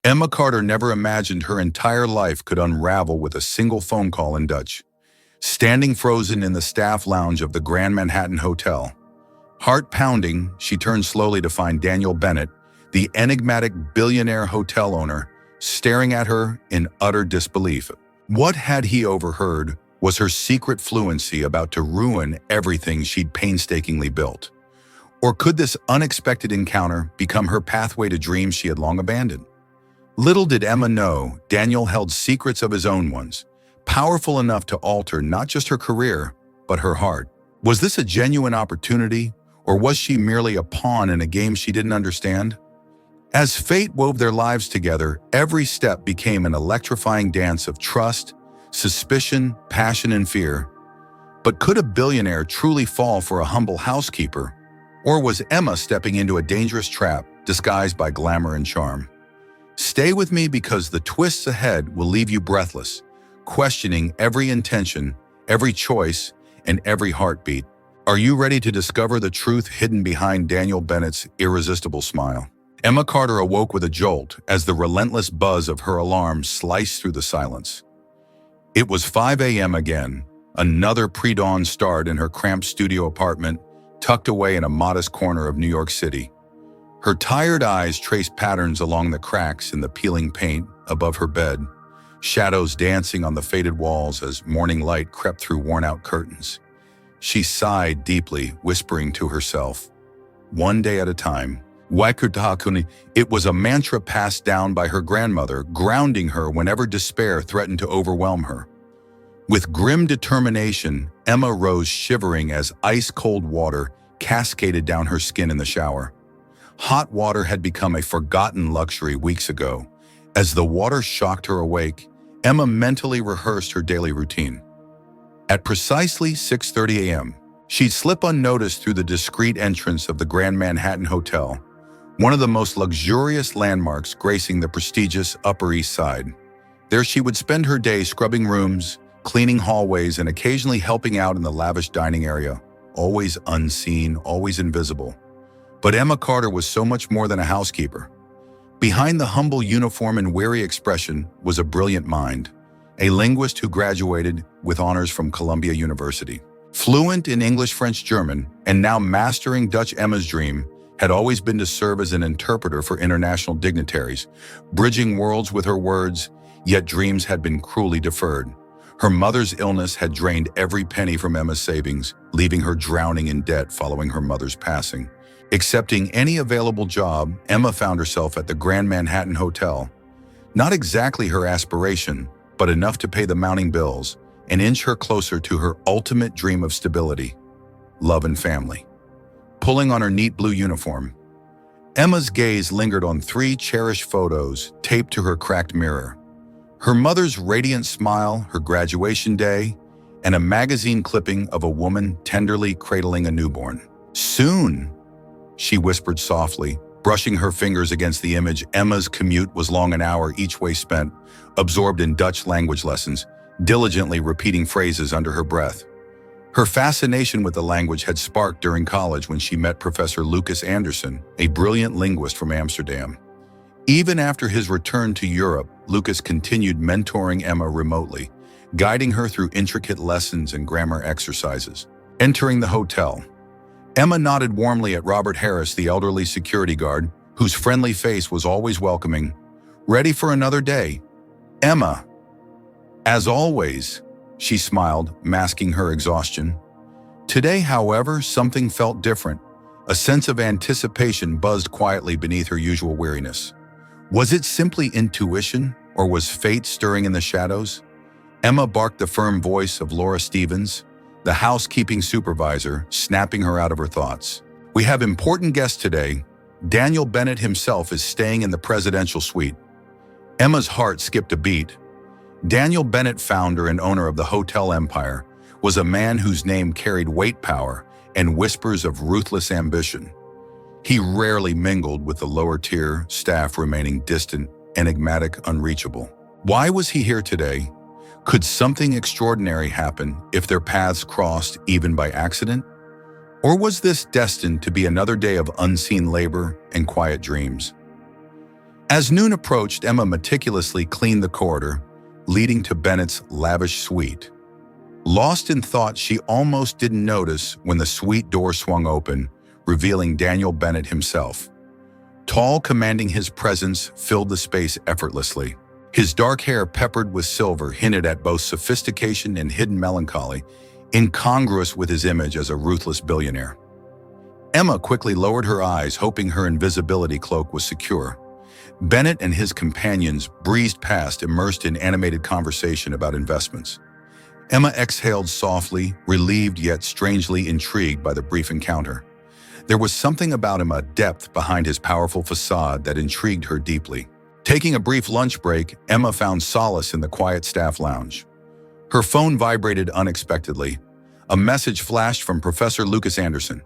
Emma Carter never imagined her entire life could unravel with a single phone call in Dutch. Standing frozen in the staff lounge of the Grand Manhattan Hotel, heart pounding, she turned slowly to find Daniel Bennett, the enigmatic billionaire hotel owner, staring at her in utter disbelief. What had he overheard? Was her secret fluency about to ruin everything she'd painstakingly built? Or could this unexpected encounter become her pathway to dreams she had long abandoned? Little did Emma know, Daniel held secrets of his own ones, powerful enough to alter not just her career, but her heart. Was this a genuine opportunity, or was she merely a pawn in a game she didn't understand? As fate wove their lives together, every step became an electrifying dance of trust, suspicion, passion, and fear. But could a billionaire truly fall for a humble housekeeper? Or was Emma stepping into a dangerous trap disguised by glamour and charm? Stay with me because the twists ahead will leave you breathless, questioning every intention, every choice, and every heartbeat. Are you ready to discover the truth hidden behind Daniel Bennett's irresistible smile? Emma Carter awoke with a jolt as the relentless buzz of her alarm sliced through the silence. It was 5 a.m. again, another pre-dawn start in her cramped studio apartment tucked away in a modest corner of New York City. Her tired eyes traced patterns along the cracks in the peeling paint above her bed, shadows dancing on the faded walls as morning light crept through worn-out curtains. She sighed deeply, whispering to herself, one day at a time. It was a mantra passed down by her grandmother, grounding her whenever despair threatened to overwhelm her. With grim determination, Emma rose shivering as ice-cold water cascaded down her skin in the shower. Hot water had become a forgotten luxury weeks ago. As the water shocked her awake, Emma mentally rehearsed her daily routine. At precisely 6:30 a.m., she'd slip unnoticed through the discreet entrance of the Grand Manhattan Hotel, one of the most luxurious landmarks gracing the prestigious Upper East Side. There she would spend her day scrubbing rooms, cleaning hallways, and occasionally helping out in the lavish dining area, always unseen, always invisible. But Emma Carter was so much more than a housekeeper. Behind the humble uniform and weary expression was a brilliant mind, a linguist who graduated with honors from Columbia University. Fluent in English, French, German, and now mastering Dutch, Emma's dream had always been to serve as an interpreter for international dignitaries, bridging worlds with her words, yet dreams had been cruelly deferred. Her mother's illness had drained every penny from Emma's savings, leaving her drowning in debt following her mother's passing. Accepting any available job, Emma found herself at the Grand Manhattan Hotel. Not exactly her aspiration, but enough to pay the mounting bills and inch her closer to her ultimate dream of stability, love and family. Pulling on her neat blue uniform, Emma's gaze lingered on 3 cherished photos taped to her cracked mirror. Her mother's radiant smile, her graduation day, and a magazine clipping of a woman tenderly cradling a newborn. Soon, she whispered softly, brushing her fingers against the image. Emma's commute was long, an hour each way spent, absorbed in Dutch language lessons, diligently repeating phrases under her breath. Her fascination with the language had sparked during college when she met Professor Lucas Anderson, a brilliant linguist from Amsterdam. Even after his return to Europe, Lucas continued mentoring Emma remotely, guiding her through intricate lessons and grammar exercises. Entering the hotel, Emma nodded warmly at Robert Harris, the elderly security guard, whose friendly face was always welcoming. Ready for another day, Emma? As always, she smiled, masking her exhaustion. Today, however, something felt different. A sense of anticipation buzzed quietly beneath her usual weariness. Was it simply intuition, or was fate stirring in the shadows? Emma barked the firm voice of Laura Stevens, the housekeeping supervisor, snapping her out of her thoughts. We have important guests today. Daniel Bennett himself is staying in the presidential suite. Emma's heart skipped a beat. Daniel Bennett, founder and owner of the hotel empire, was a man whose name carried weight, power, and whispers of ruthless ambition. He rarely mingled with the lower-tier staff, remaining distant, enigmatic, unreachable. Why was he here today? Could something extraordinary happen if their paths crossed even by accident? Or was this destined to be another day of unseen labor and quiet dreams? As noon approached, Emma meticulously cleaned the corridor, leading to Bennett's lavish suite. Lost in thought, she almost didn't notice when the suite door swung open, revealing Daniel Bennett himself. Tall, commanding, his presence filled the space effortlessly. His dark hair, peppered with silver, hinted at both sophistication and hidden melancholy, incongruous with his image as a ruthless billionaire. Emma quickly lowered her eyes, hoping her invisibility cloak was secure. Bennett and his companions breezed past, immersed in animated conversation about investments. Emma exhaled softly, relieved yet strangely intrigued by the brief encounter. There was something about him, a depth behind his powerful facade, that intrigued her deeply. Taking a brief lunch break, Emma found solace in the quiet staff lounge. Her phone vibrated unexpectedly. A message flashed from Professor Lucas Anderson.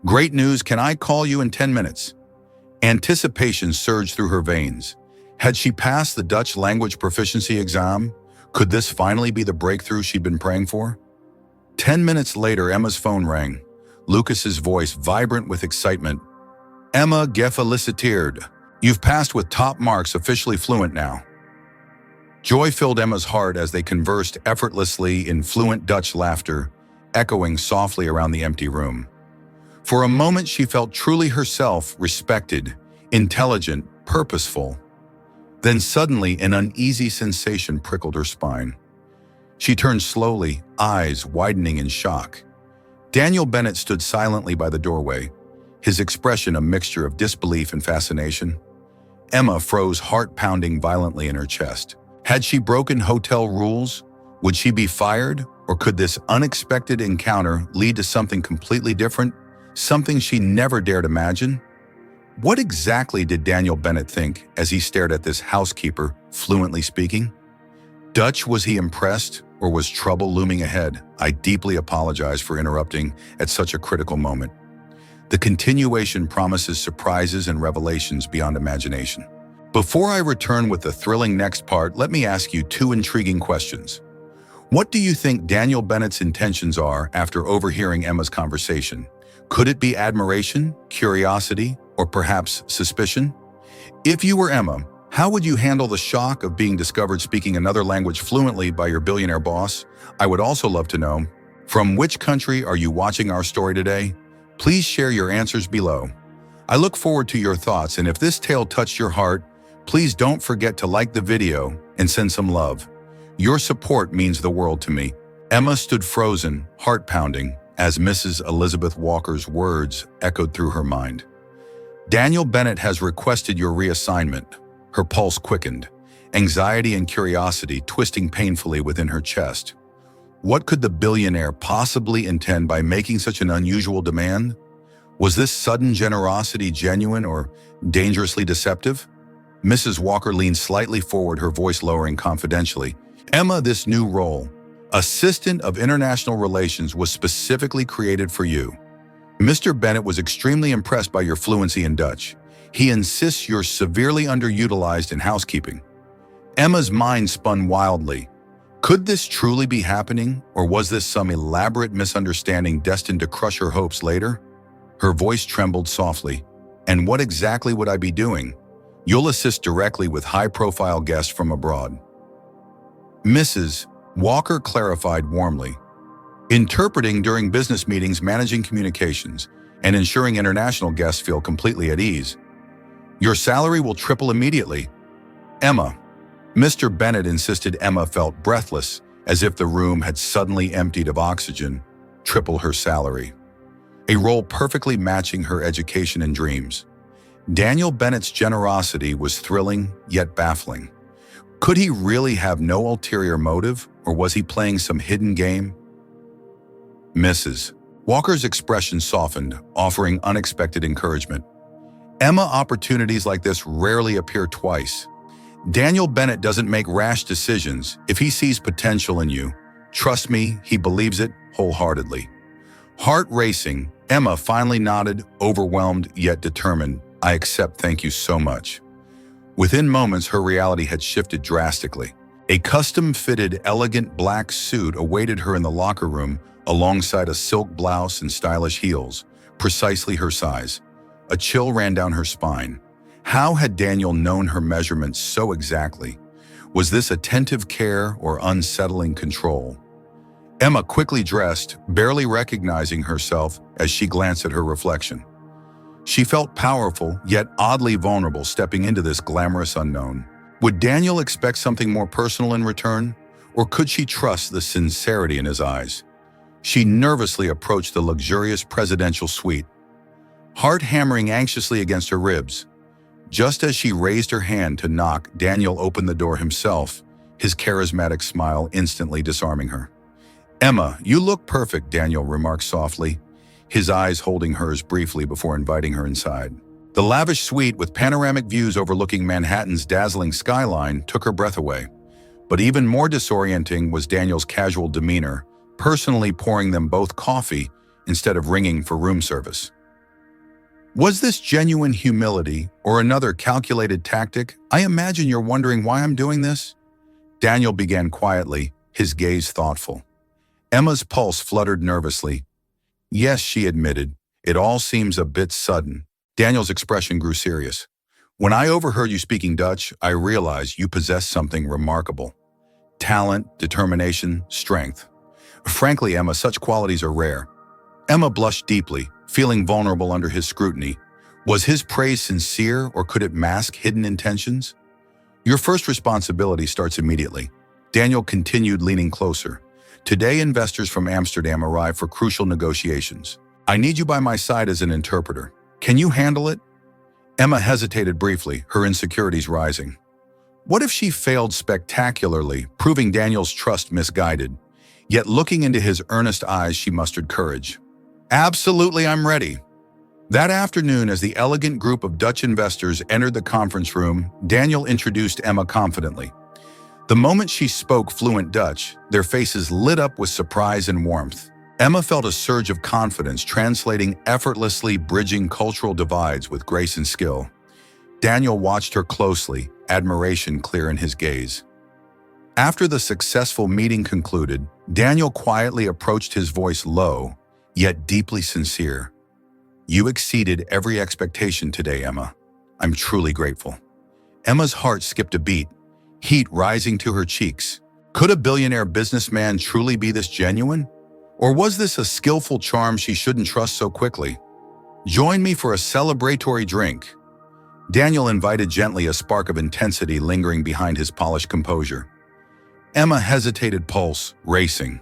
"Great news, can I call you in 10 minutes? Anticipation surged through her veins. Had she passed the Dutch language proficiency exam? Could this finally be the breakthrough she'd been praying for? 10 minutes later, Emma's phone rang. Lucas's voice vibrant with excitement. "Emma, gefeliciteerd. You've passed with top marks, officially fluent now." Joy filled Emma's heart as they conversed effortlessly in fluent Dutch laughter, echoing softly around the empty room. For a moment, she felt truly herself, respected, intelligent, purposeful. Then suddenly, an uneasy sensation prickled her spine. She turned slowly, eyes widening in shock. Daniel Bennett stood silently by the doorway, his expression a mixture of disbelief and fascination. Emma froze, heart pounding violently in her chest. Had she broken hotel rules? Would she be fired? Or could this unexpected encounter lead to something completely different? Something she never dared imagine? What exactly did Daniel Bennett think as he stared at this housekeeper, fluently speaking? Dutch, was he impressed, or was trouble looming ahead? I deeply apologize for interrupting at such a critical moment. The continuation promises surprises and revelations beyond imagination. Before I return with the thrilling next part, let me ask you two intriguing questions. What do you think Daniel Bennett's intentions are after overhearing Emma's conversation? Could it be admiration, curiosity, or perhaps suspicion? If you were Emma, how would you handle the shock of being discovered speaking another language fluently by your billionaire boss? I would also love to know, from which country are you watching our story today? Please share your answers below. I look forward to your thoughts, and if this tale touched your heart, please don't forget to like the video and send some love. Your support means the world to me. Emma stood frozen, heart pounding, as Mrs. Elizabeth Walker's words echoed through her mind. "Daniel Bennett has requested your reassignment." Her pulse quickened, anxiety and curiosity twisting painfully within her chest. What could the billionaire possibly intend by making such an unusual demand? Was this sudden generosity genuine or dangerously deceptive? Mrs. Walker leaned slightly forward, her voice lowering confidentially. "Emma, this new role, Assistant of International Relations, was specifically created for you. Mr. Bennett was extremely impressed by your fluency in Dutch. He insists you're severely underutilized in housekeeping." Emma's mind spun wildly. Could this truly be happening, or was this some elaborate misunderstanding destined to crush her hopes later? Her voice trembled softly. "And what exactly would I be doing?" "You'll assist directly with high-profile guests from abroad." Mrs. Walker clarified warmly. "Interpreting during business meetings, managing communications, and ensuring international guests feel completely at ease. Your salary will triple immediately." "Emma." Mr. Bennett insisted. Emma felt breathless, as if the room had suddenly emptied of oxygen. "Triple her salary." A role perfectly matching her education and dreams. Daniel Bennett's generosity was thrilling, yet baffling. Could he really have no ulterior motive, or was he playing some hidden game? Mrs. Walker's expression softened, offering unexpected encouragement. "Emma, opportunities like this rarely appear twice. Daniel Bennett doesn't make rash decisions. If he sees potential in you, trust me, he believes it wholeheartedly." Heart racing, Emma finally nodded, overwhelmed yet determined. "I accept, thank you so much." Within moments, her reality had shifted drastically. A custom-fitted, elegant black suit awaited her in the locker room alongside a silk blouse and stylish heels, precisely her size. A chill ran down her spine. How had Daniel known her measurements so exactly? Was this attentive care or unsettling control? Emma quickly dressed, barely recognizing herself as she glanced at her reflection. She felt powerful, yet oddly vulnerable stepping into this glamorous unknown. Would Daniel expect something more personal in return, or could she trust the sincerity in his eyes? She nervously approached the luxurious presidential suite, heart hammering anxiously against her ribs. Just as she raised her hand to knock, Daniel opened the door himself, his charismatic smile instantly disarming her. "Emma, you look perfect," Daniel remarked softly, his eyes holding hers briefly before inviting her inside. The lavish suite with panoramic views overlooking Manhattan's dazzling skyline took her breath away. But even more disorienting was Daniel's casual demeanor, personally pouring them both coffee instead of ringing for room service. Was this genuine humility or another calculated tactic? "I imagine you're wondering why I'm doing this?" Daniel began quietly, his gaze thoughtful. Emma's pulse fluttered nervously. "Yes," she admitted, "it all seems a bit sudden." Daniel's expression grew serious. "When I overheard you speaking Dutch, I realized you possess something remarkable. Talent, determination, strength. Frankly, Emma, such qualities are rare." Emma blushed deeply, feeling vulnerable under his scrutiny. Was his praise sincere, or could it mask hidden intentions? "Your first responsibility starts immediately." Daniel continued, leaning closer. "Today, investors from Amsterdam arrive for crucial negotiations. I need you by my side as an interpreter. Can you handle it?" Emma hesitated briefly, her insecurities rising. What if she failed spectacularly, proving Daniel's trust misguided? Yet looking into his earnest eyes, she mustered courage. "Absolutely, I'm ready." That afternoon, as the elegant group of Dutch investors entered the conference room, Daniel introduced Emma confidently. The moment she spoke fluent Dutch, their faces lit up with surprise and warmth. Emma felt a surge of confidence, translating effortlessly, bridging cultural divides with grace and skill. Daniel watched her closely, admiration clear in his gaze. After the successful meeting concluded, Daniel quietly approached, his voice low, yet deeply sincere. "You exceeded every expectation today, Emma. I'm truly grateful." Emma's heart skipped a beat, heat rising to her cheeks. Could a billionaire businessman truly be this genuine? Or was this a skillful charm she shouldn't trust so quickly? "Join me for a celebratory drink." Daniel invited gently, a spark of intensity lingering behind his polished composure. Emma hesitated, pulse racing.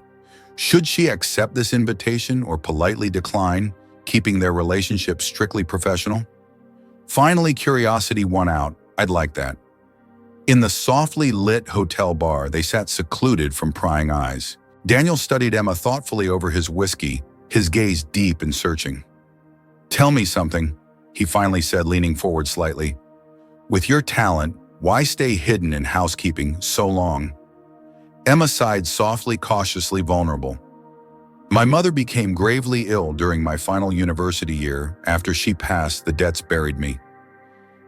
Should she accept this invitation or politely decline, keeping their relationship strictly professional? Finally, curiosity won out. "I'd like that." In the softly lit hotel bar, they sat secluded from prying eyes. Daniel studied Emma thoughtfully over his whiskey, his gaze deep and searching. "Tell me something," he finally said, leaning forward slightly. "With your talent, why stay hidden in housekeeping so long?" Emma sighed softly, cautiously vulnerable. "My mother became gravely ill during my final university year. After she passed, the debts buried me.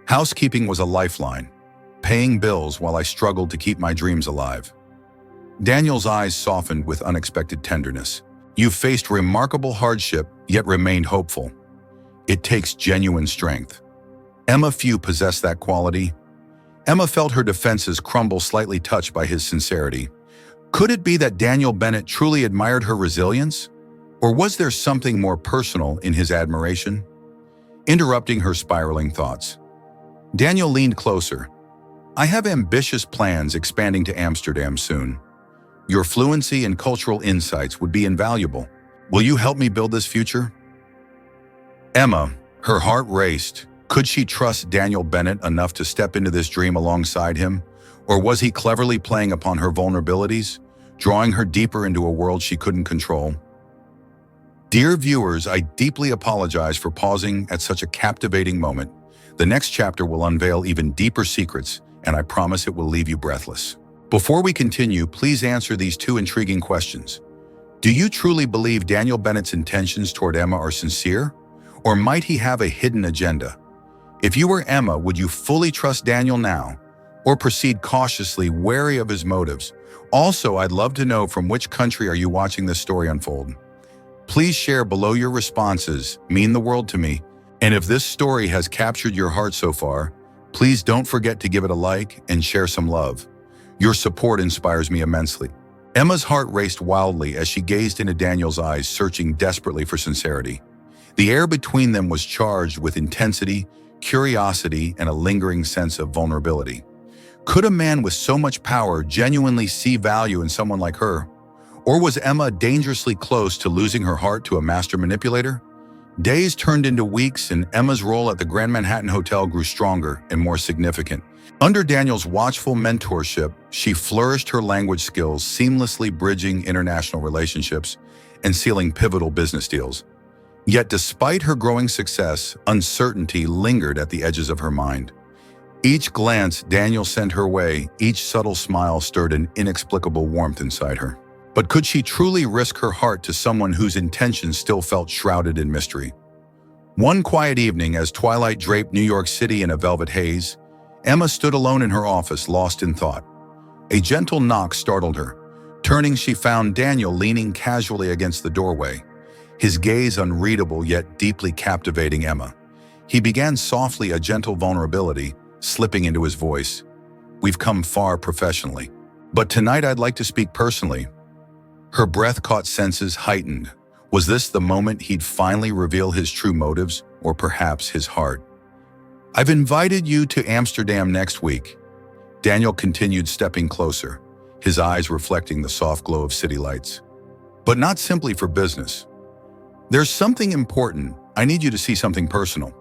Housekeeping was a lifeline, paying bills while I struggled to keep my dreams alive." Daniel's eyes softened with unexpected tenderness. "You faced remarkable hardship, yet remained hopeful. It takes genuine strength." Emma, few possess that quality. Emma felt her defenses crumble, slightly touched by his sincerity. Could it be that Daniel Bennett truly admired her resilience? Or was there something more personal in his admiration? Interrupting her spiraling thoughts, Daniel leaned closer. "I have ambitious plans expanding to Amsterdam soon. Your fluency and cultural insights would be invaluable. Will you help me build this future?" Emma, her heart raced. Could she trust Daniel Bennett enough to step into this dream alongside him? Or was he cleverly playing upon her vulnerabilities, drawing her deeper into a world she couldn't control? Dear viewers, I deeply apologize for pausing at such a captivating moment. The next chapter will unveil even deeper secrets, and I promise it will leave you breathless. Before we continue, please answer these two intriguing questions. Do you truly believe Daniel Bennett's intentions toward Emma are sincere? Or might he have a hidden agenda? If you were Emma, would you fully trust Daniel now? Or proceed cautiously, wary of his motives? Also, I'd love to know, from which country are you watching this story unfold? Please share below. Your responses mean the world to me. And if this story has captured your heart so far, Please don't forget to give it a like and share some love. Your support inspires me immensely. Emma's heart raced wildly as she gazed into Daniel's eyes, searching desperately for sincerity. The air between them was charged with intensity, curiosity, and a lingering sense of vulnerability. Could a man with so much power genuinely see value in someone like her? Or was Emma dangerously close to losing her heart to a master manipulator? Days turned into weeks, and Emma's role at the Grand Manhattan Hotel grew stronger and more significant. Under Daniel's watchful mentorship, she flourished her language skills, seamlessly bridging international relationships and sealing pivotal business deals. Yet despite her growing success, uncertainty lingered at the edges of her mind. Each glance Daniel sent her way, each subtle smile stirred an inexplicable warmth inside her. But could she truly risk her heart to someone whose intentions still felt shrouded in mystery? One quiet evening, as twilight draped New York City in a velvet haze, Emma stood alone in her office, lost in thought. A gentle knock startled her. Turning, she found Daniel leaning casually against the doorway, his gaze unreadable yet deeply captivating Emma. He began softly, a gentle vulnerability slipping into his voice. "We've come far professionally, but tonight I'd like to speak personally." Her breath-caught senses heightened. Was this the moment he'd finally reveal his true motives, or perhaps his heart? "I've invited you to Amsterdam next week." Daniel continued, stepping closer, his eyes reflecting the soft glow of city lights. "But not simply for business. There's something important. I need you to see something personal."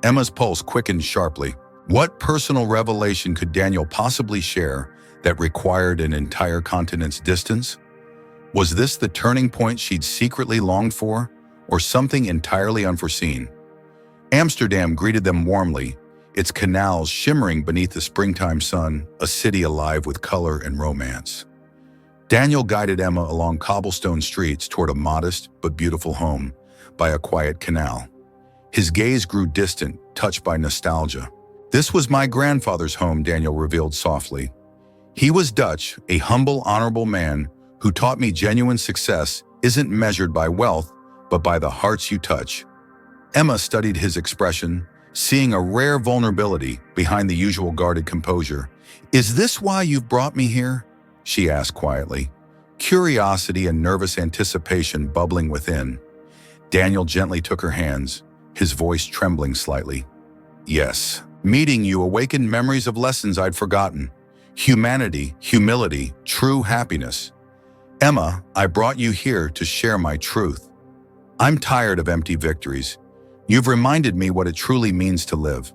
Emma's pulse quickened sharply. What personal revelation could Daniel possibly share that required an entire continent's distance? Was this the turning point she'd secretly longed for, or something entirely unforeseen? Amsterdam greeted them warmly, its canals shimmering beneath the springtime sun, a city alive with color and romance. Daniel guided Emma along cobblestone streets toward a modest but beautiful home by a quiet canal. His gaze grew distant, touched by nostalgia. "This was my grandfather's home," Daniel revealed softly. "He was Dutch, a humble, honorable man who taught me genuine success isn't measured by wealth, but by the hearts you touch." Emma studied his expression, seeing a rare vulnerability behind the usual guarded composure. "Is this why you've brought me here?" she asked quietly, curiosity and nervous anticipation bubbling within. Daniel gently took her hands, his voice trembling slightly. "Yes. Meeting you awakened memories of lessons I'd forgotten. Humanity, humility, true happiness. Emma, I brought you here to share my truth. I'm tired of empty victories. You've reminded me what it truly means to live."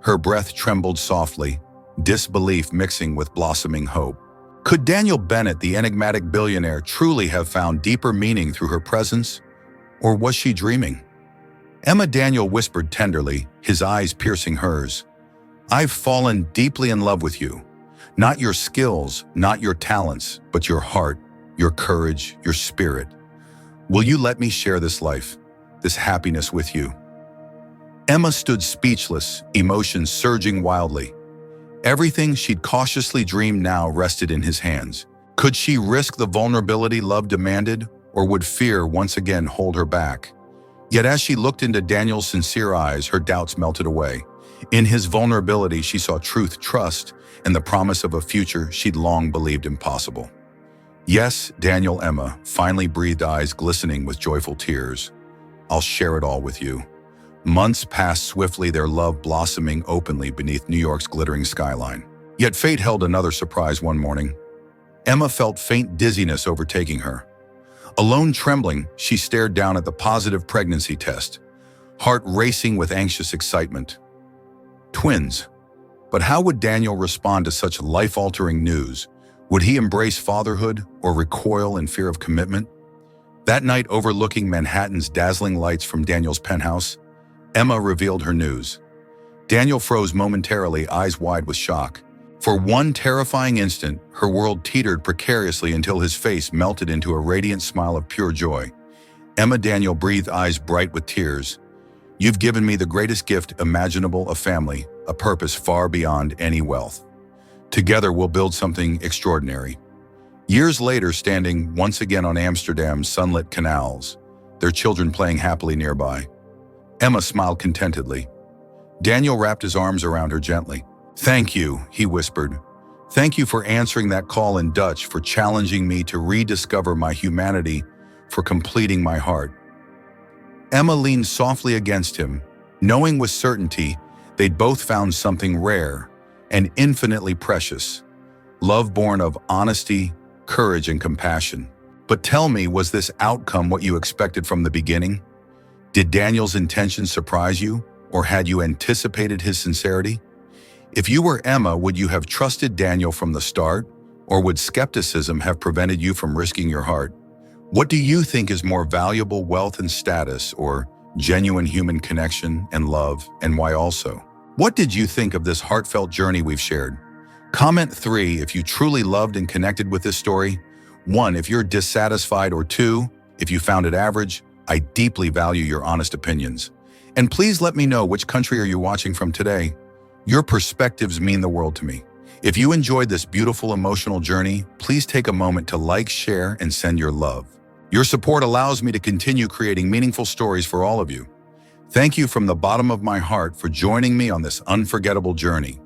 Her breath trembled softly, disbelief mixing with blossoming hope. Could Daniel Bennett, the enigmatic billionaire, truly have found deeper meaning through her presence? Or was she dreaming? Emma, Daniel whispered tenderly, his eyes piercing hers. "I've fallen deeply in love with you. Not your skills, not your talents, but your heart, your courage, your spirit. Will you let me share this life, this happiness with you?" Emma stood speechless, emotions surging wildly. Everything she'd cautiously dreamed now rested in his hands. Could she risk the vulnerability love demanded, or would fear once again hold her back? Yet as she looked into Daniel's sincere eyes, her doubts melted away. In his vulnerability, she saw truth, trust, and the promise of a future she'd long believed impossible. "Yes, Daniel," Emma finally breathed, eyes glistening with joyful tears. "I'll share it all with you." Months passed swiftly, their love blossoming openly beneath New York's glittering skyline. Yet fate held another surprise one morning. Emma felt faint dizziness overtaking her. Alone, trembling, she stared down at the positive pregnancy test, heart racing with anxious excitement. Twins. But how would Daniel respond to such life-altering news? Would he embrace fatherhood or recoil in fear of commitment? That night, overlooking Manhattan's dazzling lights from Daniel's penthouse, Emma revealed her news. Daniel froze momentarily, eyes wide with shock. For one terrifying instant, her world teetered precariously until his face melted into a radiant smile of pure joy. Emma, Daniel breathed, eyes bright with tears. "You've given me the greatest gift imaginable, a family, a purpose far beyond any wealth. Together we'll build something extraordinary." Years later, standing once again on Amsterdam's sunlit canals, their children playing happily nearby, Emma smiled contentedly. Daniel wrapped his arms around her gently. "Thank you," he whispered. "Thank you for answering that call in Dutch, for challenging me to rediscover my humanity, for completing my heart." Emma leaned softly against him, knowing with certainty they'd both found something rare and infinitely precious. Love born of honesty, courage, and compassion. "But tell me, was this outcome what you expected from the beginning? Did Daniel's intentions surprise you, or had you anticipated his sincerity? If you were Emma, would you have trusted Daniel from the start, or would skepticism have prevented you from risking your heart? What do you think is more valuable, wealth and status, or genuine human connection and love, and why also? What did you think of this heartfelt journey we've shared? Comment 3 if you truly loved and connected with this story, 1 if you're dissatisfied, or 2 if you found it average. I deeply value your honest opinions. And please let me know, which country are you watching from today? Your perspectives mean the world to me. If you enjoyed this beautiful emotional journey, please take a moment to like, share, and send your love. Your support allows me to continue creating meaningful stories for all of you. Thank you from the bottom of my heart for joining me on this unforgettable journey.